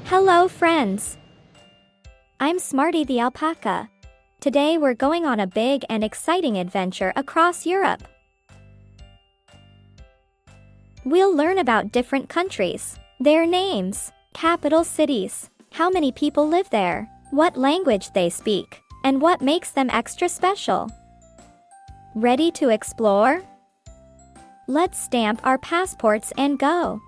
Hello friends! I'm Smartie the Alpaca. Today we're going on a big and exciting adventure across Europe. We'll learn about different countries, their names, capital cities, how many people live there, what language they speak, and what makes them extra special. Ready to explore? Let's stamp our passports and go.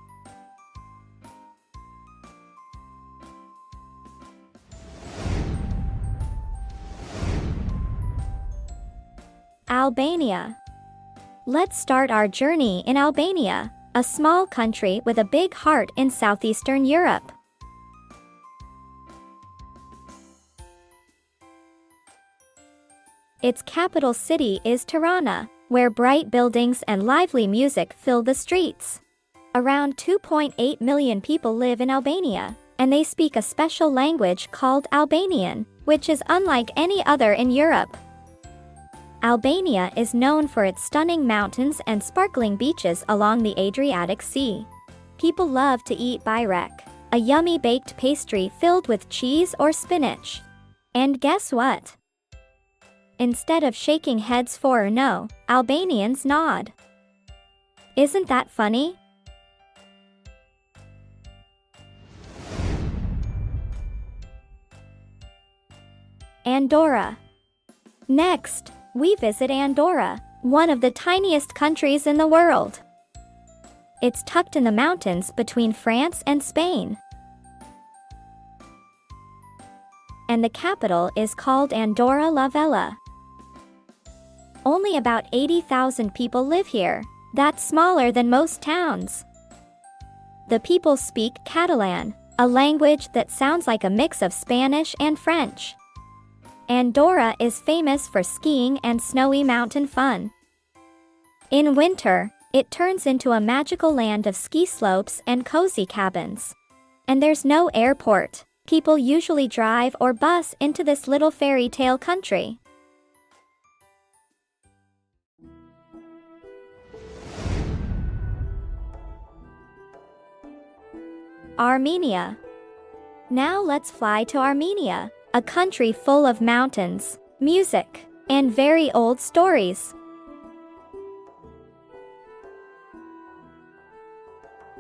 Albania. Let's start our journey in Albania, a small country with a big heart in southeastern Europe. Its capital city is Tirana, where bright buildings and lively music fill the streets. Around 2.8 million people live in Albania, and they speak a special language called Albanian, which is unlike any other in Europe. Albania is known for its stunning mountains and sparkling beaches along the Adriatic Sea. People love to eat bajrak, a yummy baked pastry filled with cheese or spinach. And guess what? Instead of shaking heads for or no, Albanians nod. Isn't that funny? Andorra. Next, we visit Andorra, one of the tiniest countries in the world. It's tucked in the mountains between France and Spain. And the capital is called Andorra la Vella. Only about 80,000 people live here. That's smaller than most towns. The people speak Catalan, a language that sounds like a mix of Spanish and French. Andorra is famous for skiing and snowy mountain fun. In winter, it turns into a magical land of ski slopes and cozy cabins. And there's no airport. People usually drive or bus into this little fairy tale country. Armenia. Now let's fly to Armenia, a country full of mountains, music, and very old stories.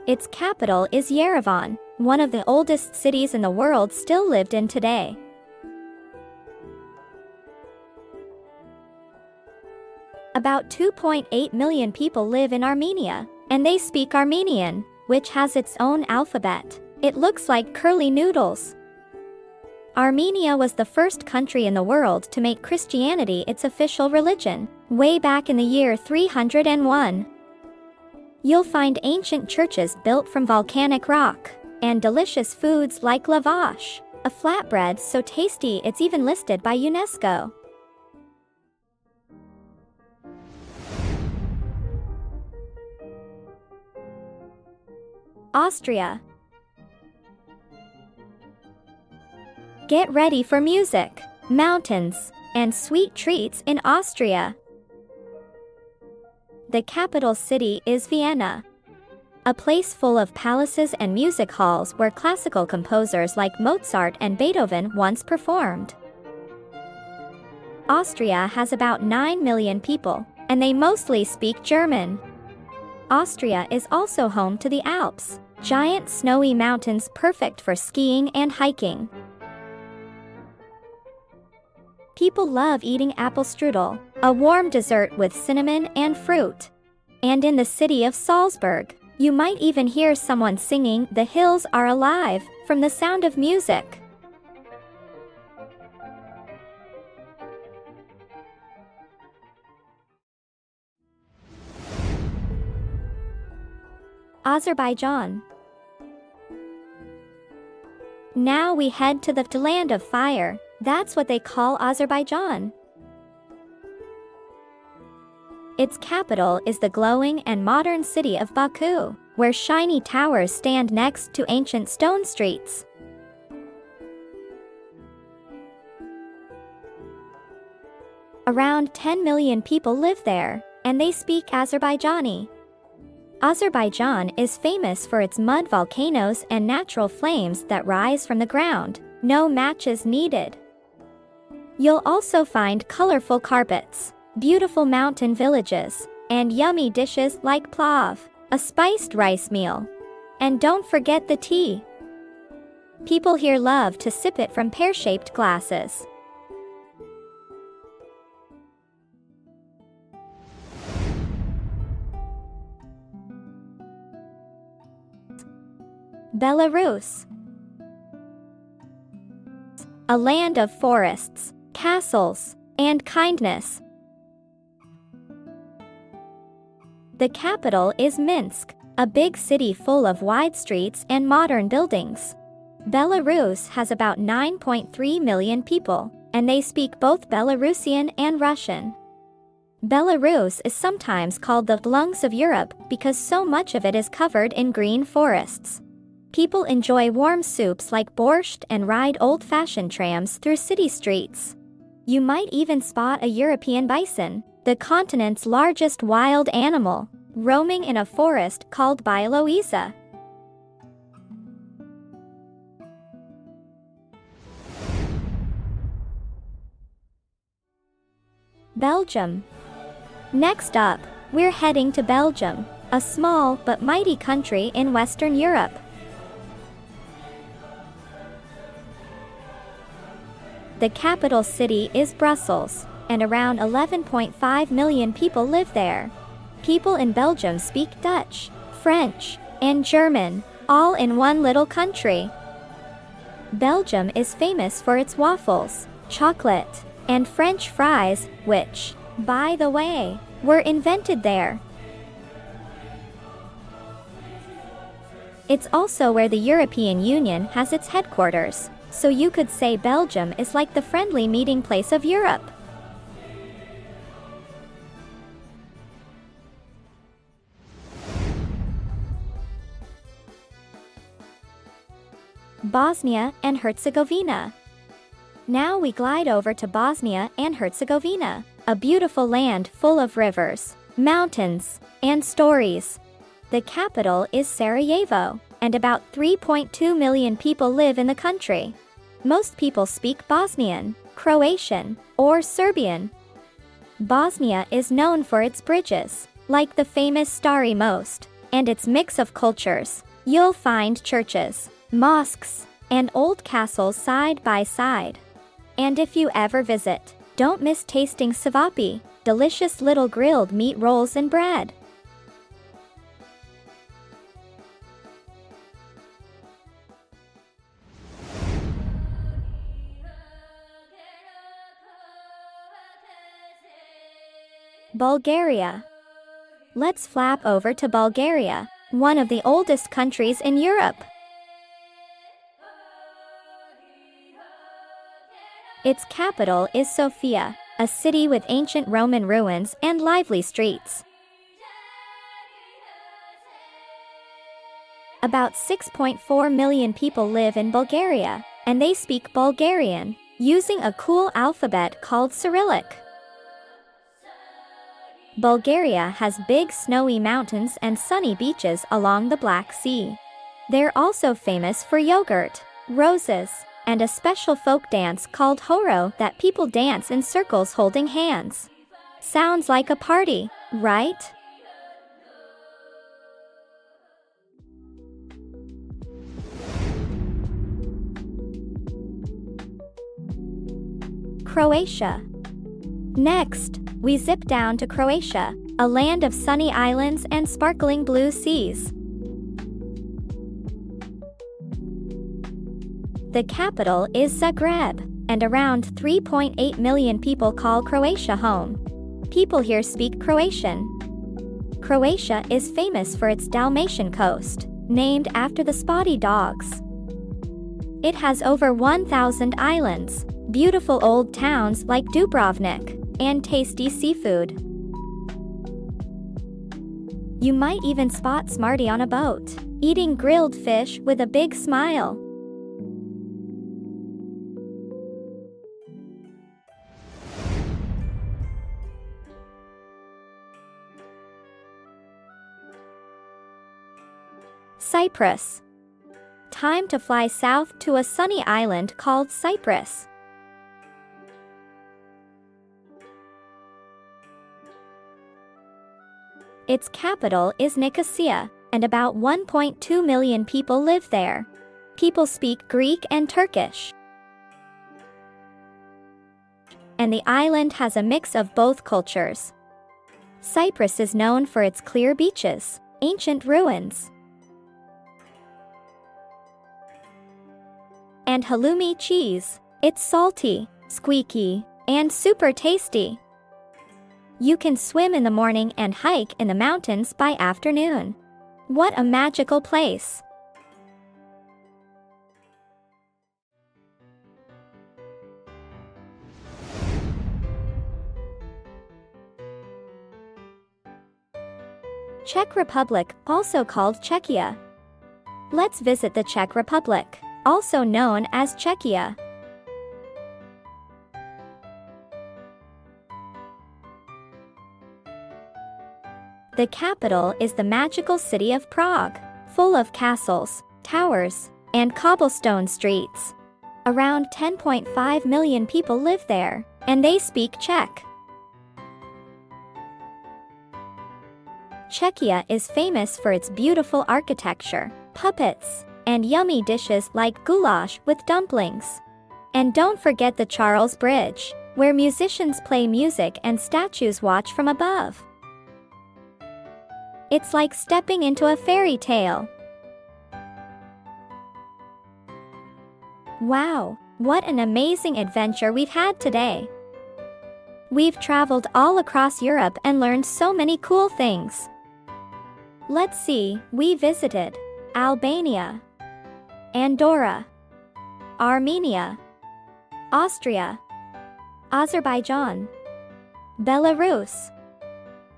Its capital is Yerevan, one of the oldest cities in the world still lived in today. About 2.8 million people live in Armenia, and they speak Armenian, which has its own alphabet. It looks like curly noodles. Armenia was the first country in the world to make Christianity its official religion, way back in the year 301. You'll find ancient churches built from volcanic rock, and delicious foods like lavash, a flatbread so tasty it's even listed by UNESCO. Austria. Get ready for music, mountains, and sweet treats in Austria. The capital city is Vienna, a place full of palaces and music halls where classical composers like Mozart and Beethoven once performed. Austria has about 9 million people, and they mostly speak German. Austria is also home to the Alps, giant snowy mountains perfect for skiing and hiking. People love eating apple strudel, a warm dessert with cinnamon and fruit. And in the city of Salzburg, you might even hear someone singing "The Hills Are Alive" from the sound of music. Azerbaijan. Now we head to the Land of Fire. That's what they call Azerbaijan. Its capital is the glowing and modern city of Baku, where shiny towers stand next to ancient stone streets. Around 10 million people live there, and they speak Azerbaijani. Azerbaijan is famous for its mud volcanoes and natural flames that rise from the ground. No matches needed. You'll also find colorful carpets, beautiful mountain villages, and yummy dishes like plav, a spiced rice meal. And don't forget the tea. People here love to sip it from pear-shaped glasses. Belarus. A land of forests, castles, and kindness. The capital is Minsk, a big city full of wide streets and modern buildings. Belarus has about 9.3 million people, and they speak both Belarusian and Russian. Belarus is sometimes called the lungs of Europe because so much of it is covered in green forests. People enjoy warm soups like borscht and ride old-fashioned trams through city streets. You might even spot a European bison, the continent's largest wild animal, roaming in a forest called Bialowieza. Belgium. Next up, we're heading to Belgium, a small but mighty country in Western Europe. The capital city is Brussels, and around 11.5 million people live there. People in Belgium speak Dutch, French, and German, all in one little country. Belgium is famous for its waffles, chocolate, and French fries, which, by the way, were invented there. It's also where the European Union has its headquarters, so you could say Belgium is like the friendly meeting place of Europe. Bosnia and Herzegovina. Now we glide over to Bosnia and Herzegovina, a beautiful land full of rivers, mountains, and stories. The capital is Sarajevo, and about 3.2 million people live in the country. Most people speak Bosnian, Croatian, or Serbian. Bosnia is known for its bridges, like the famous Stari Most, and its mix of cultures. You'll find churches, mosques, and old castles side by side. And if you ever visit, don't miss tasting cevapi, delicious little grilled meat rolls and bread. Bulgaria. Let's flap over to Bulgaria, one of the oldest countries in Europe. Its capital is Sofia, a city with ancient Roman ruins and lively streets. About 6.4 million people live in Bulgaria, and they speak Bulgarian, using a cool alphabet called Cyrillic. Bulgaria has big snowy mountains and sunny beaches along the Black Sea. They're also famous for yogurt, roses, and a special folk dance called horo that people dance in circles holding hands. Sounds like a party, right? Croatia. Next, we zip down to Croatia, a land of sunny islands and sparkling blue seas. The capital is Zagreb, and around 3.8 million people call Croatia home. People here speak Croatian. Croatia is famous for its Dalmatian coast, named after the spotty dogs. It has over 1,000 islands, beautiful old towns like Dubrovnik, and tasty seafood. You might even spot Smartie on a boat, eating grilled fish with a big smile. Cyprus. Time to fly south to a sunny island called Cyprus. Its capital is Nicosia, and about 1.2 million people live there. People speak Greek and Turkish. And the island has a mix of both cultures. Cyprus is known for its clear beaches, ancient ruins, and halloumi cheese. It's salty, squeaky, and super tasty. You can swim in the morning and hike in the mountains by afternoon. What a magical place! Czech Republic, also called Czechia. Let's visit the Czech Republic, also known as Czechia. The capital is the magical city of Prague, full of castles, towers, and cobblestone streets. Around 10.5 million people live there, and they speak Czech. Czechia is famous for its beautiful architecture, puppets, and yummy dishes like goulash with dumplings. And don't forget the Charles Bridge, where musicians play music and statues watch from above. It's like stepping into a fairy tale. Wow, what an amazing adventure we've had today! We've traveled all across Europe and learned so many cool things. Let's see, we visited Albania, Andorra, Armenia, Austria, Azerbaijan, Belarus,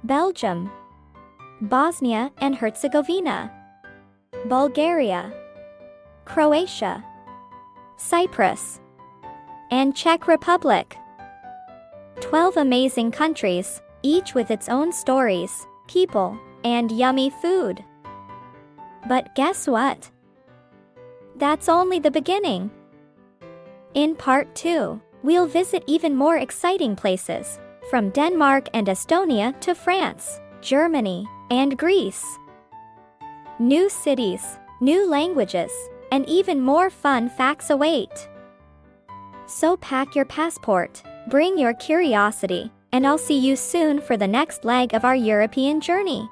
Belgium, Bosnia and Herzegovina, Bulgaria, Croatia, Cyprus, and Czech Republic. 12 amazing countries, each with its own stories, people, and yummy food. But guess what? That's only the beginning. In part 2, we'll visit even more exciting places, from Denmark and Estonia to France, Germany, and Greece. New cities, new languages, and even more fun facts await. So pack your passport, bring your curiosity, and I'll see you soon for the next leg of our European journey.